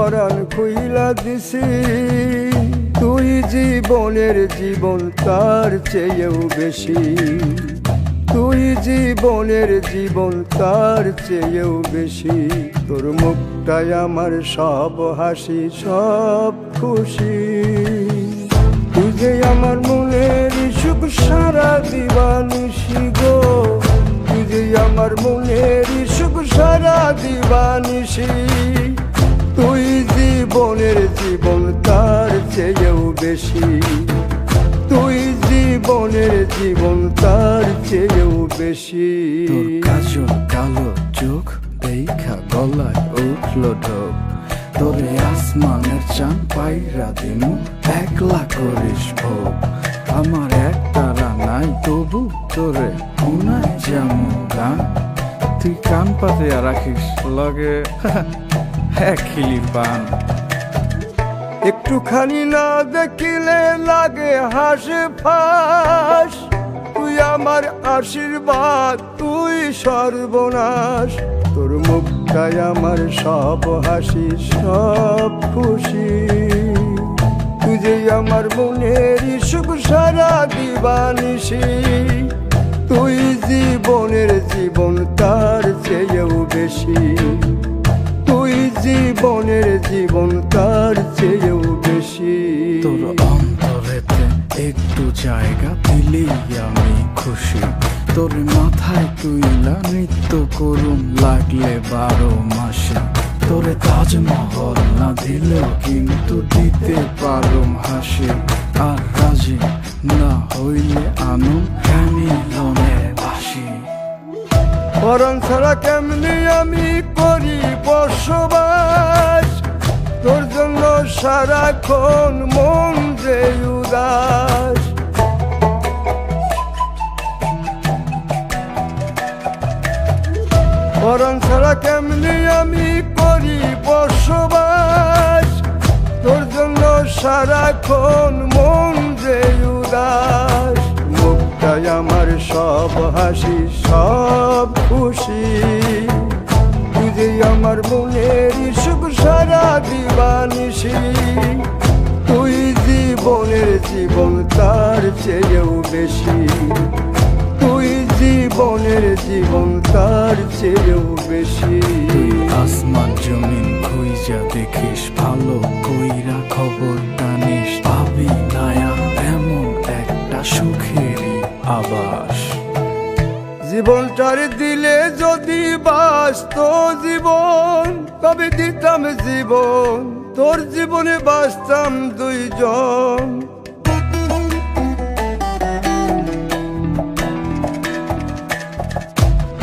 পরাণ খুইলা দিছি, তুই জীবনের জীবন তার চেয়েও বেশি, তুই জীবনের জীবন তার চেয়েও বেশি। তোর মুখটাই আমার সব হাসি সব খুশি, তুই যে আমার মনের সুখ সারা দিবানিশি গো, তুই যে আমার মনের সুখ সারা দিবানিশি। তুই জীবনের জীবন তার চেয়েও বেশি, তুই জীবনের জীবন তার চেয়েও বেশি। তোর কাজল কালো চোখ দেখা গলায় উঠল ঢোক, তোরে আসমানের চান পাইরা দিমু একলা করিস ভোগ। আমার একতারা নাই তবু তোরে উনাই যেমন গান, তুই কান পাতে রাখিস লগে একই পান। একটুখানি না দেখিলে লাগে হাসে ফাঁস, তুই আমার আশীর্বাদ তুই সর্বনাশ। তোর মুখটাই আমার সব হাসি সব খুশি, তুই যে আমার মনের সুখ সারা দিবানিশি। তুই জীবনের জীবন তার চেয়েও বেশি, তুই জীবনের জীবন তার চেয়েও বেশি। তোর অন্তরেতে একটু জায়গা দিলেই আমি খুশি, তোর মাথায় তুইলা নৃত্য করুন লাগলে 12 মাসে। তোরে তাজমহল না দিলেও কিন্তু দিতে পারুম হাসি, আর রাজি না হইলে আনুম হ্যামিলনে বাসি। পরাণ ছাড়া কেমনি আমি করি বসবাস, তোর জন্য সারাক্ষণ মন যে উদাস। পরাণ ছাড়া কেমনি আমি করি বসবাস, তোর জন্য সারাক্ষণ মন যে উদাস। মুখটাই আমার সব হাসি সব খুশি, তুই যে আমার মনের সুখ সারা দিবানিশি। তুই জীবনের জীবন তার চেয়েও বেশি, তুই জীবনের জীবন তার চেয়েও বেশি। আসমান জমিন খুঁজা দেখিস, ভালো কইরা খবর টানিস, পাবি নায়া এমন একটা সুখেরই আবাস। জীবনটার দিলে যদি বাঁচত জীবন, তবে দিতাম জীবন, তোর জীবনে বাঁচতাম দুইজন।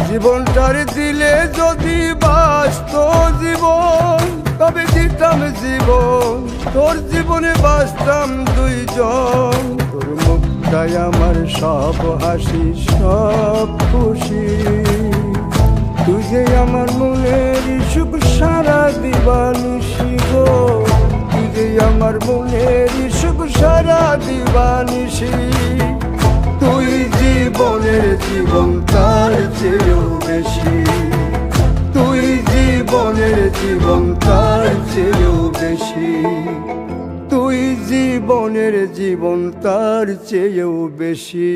জীবনটার দিলে যদি বাঁচত জীবন, তবে দিতাম জীবন, তোর জীবনে বাঁচতাম দুইজন। তোর মুখটাই আমার সব হাসি সব খুশি, তুই যে আমার মনের সুখ সারা দিবানিশি গো, তুই যে আমার মনের সুখ সারা দিবানিশি। তুই জীবনের জীবন তার চেয়েও বেশি, তুই জীবনের জীবন তার চেয়েও বেশি, তুই জীবনের জীবন তার চেয়েও বেশি।